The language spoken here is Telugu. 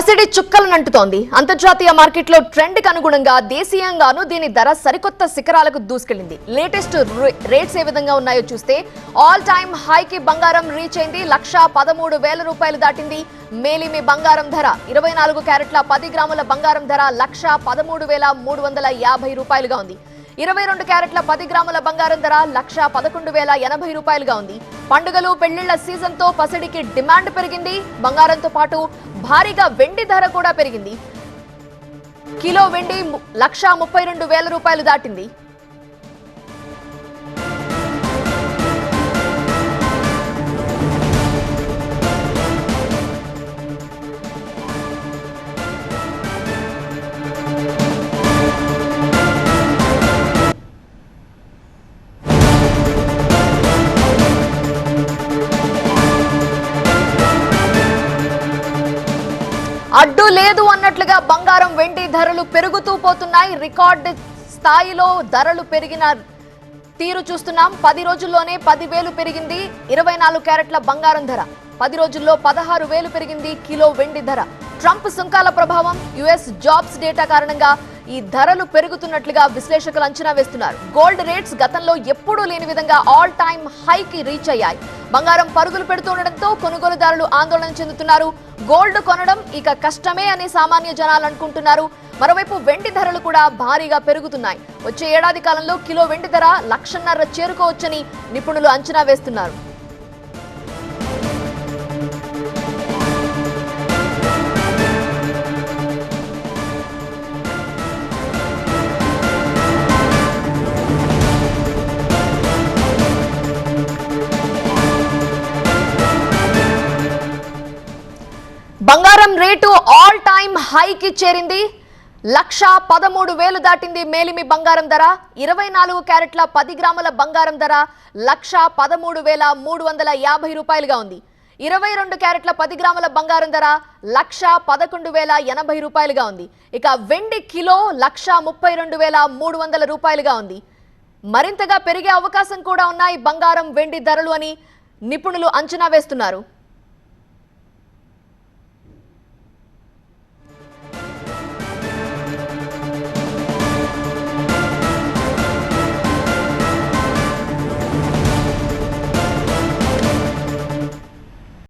పసిడి చుక్కలనంటుతోంది. అంతర్జాతీయ మార్కెట్లో ట్రెండ్ కి అనుగుణంగా దేశీయంగాను దీని ధర సరికొత్త శిఖరాలకు దూసుకెళ్లింది. లేటెస్ట్ రేట్స్ ఏ విధంగా ఉన్నాయో చూస్తే ఆల్ టైమ్ హైకి బంగారం రీచ్ అయింది. 1,13,000 రూపాయలు దాటింది. మేలిమి బంగారం ధర 24 క్యారెట్ల 10 గ్రాముల బంగారం ధర 1,13,350 రూపాయలుగా ఉంది. 22 క్యారెట్ల 10 గ్రాముల బంగారం ధర 1,11,080 రూపాయలుగా ఉంది. పండుగలు పెళ్లిళ్ల సీజన్ తో పసిడికి డిమాండ్ పెరిగింది. బంగారంతో పాటు భారీగా వెండి ధర కూడా పెరిగింది. కిలో వెండి 1,32,000 రూపాయలు దాటింది. అడ్డు లేదు అన్నట్లుగా బంగారం వెండి ధరలు పెరుగుతూ పోతున్నాయి. రికార్డ్ స్థాయిలో ధరలు పెరిగిన తీరు చూస్తున్నాం. 10 రోజుల్లోనే 10,000 పెరిగింది 24 క్యారెట్ల బంగారం ధర. 10 రోజుల్లో 16,000 పెరిగింది కిలో వెండి ధర. ట్రంప్ సుంకాల ప్రభావం, యుఎస్ జాబ్స్ డేటా కారణంగా ఈ ధరలు పెరుగుతున్నట్లుగా విశ్లేషకులు అంచనా వేస్తున్నారు. గోల్డ్ రేట్స్ గతంలో ఎప్పుడూ లేని విధంగా ఆల్ టైమ్ హైకి రీచ్ అయ్యాయి. బంగారం పరుగులు పెడుతుండటంతో కొనుగోలుదారులు ఆందోళన చెందుతున్నారు. గోల్డ్ కొనడం ఇక కష్టమే అని సామాన్య జనాలు అనుకుంటున్నారు. మరోవైపు వెండి ధరలు కూడా భారీగా పెరుగుతున్నాయి. వచ్చే ఏడాది కాలంలో కిలో వెండి ధర 1,50,000 చేరుకోవచ్చని నిపుణులు అంచనా వేస్తున్నారు. బంగారం రేటు ఆల్ టైమ్ హైకి చేరింది. 1,13,000 దాటింది మేలిమి బంగారం ధర. 24 క్యారెట్ల 10 గ్రాముల బంగారం ధర 1,13,350 రూపాయలుగా ఉంది. 22 క్యారెట్ల 10 గ్రాముల బంగారం ధర 1,11,080 రూపాయలుగా ఉంది. ఇక వెండి కిలో 1,32,300 రూపాయలుగా ఉంది. మరింతగా పెరిగే అవకాశం కూడా ఉన్నాయి బంగారం వెండి ధరలు అని నిపుణులు అంచనా వేస్తున్నారు.